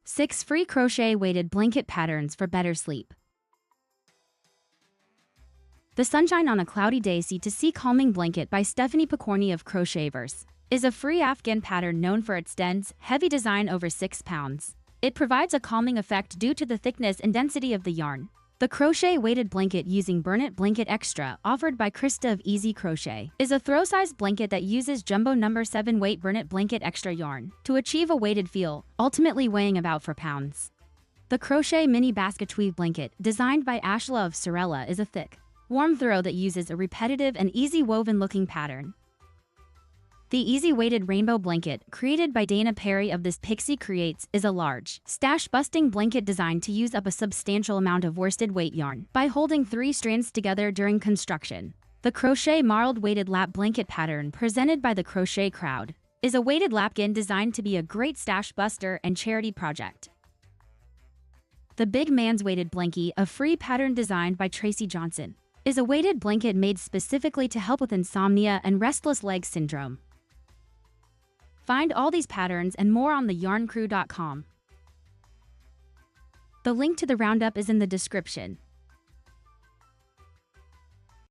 6 free crochet weighted blanket patterns for better sleep. The Sunshine on a Cloudy Day Sea to Sea Calming Blanket by Stephanie Picorni of Crochetverse is a free Afghan pattern known for its dense, heavy design over 6 pounds. It provides a calming effect due to the thickness and density of the yarn. The crochet weighted blanket using Burnett Blanket Extra, offered by Krista of Easy Crochet, is a throw-size blanket that uses jumbo number 7 weight Burnett Blanket Extra yarn to achieve a weighted feel, ultimately weighing about 4 pounds. The crochet mini basket weave blanket, designed by Ashla of Sorella, is a thick, warm throw that uses a repetitive and easy woven-looking pattern. The Easy Weighted Rainbow Blanket, created by Dana Perry of This Pixie Creates, is a large, stash-busting blanket designed to use up a substantial amount of worsted weight yarn by holding 3 strands together during construction. The Crochet Marled Weighted Lap Blanket pattern, presented by the Crochet Crowd, is a weighted lapkin designed to be a great stash buster and charity project. The Big Man's Weighted Blankie, a free pattern designed by Tracy Johnson, is a weighted blanket made specifically to help with insomnia and restless leg syndrome. Find all these patterns and more on theyarncrew.com. The link to the roundup is in the description.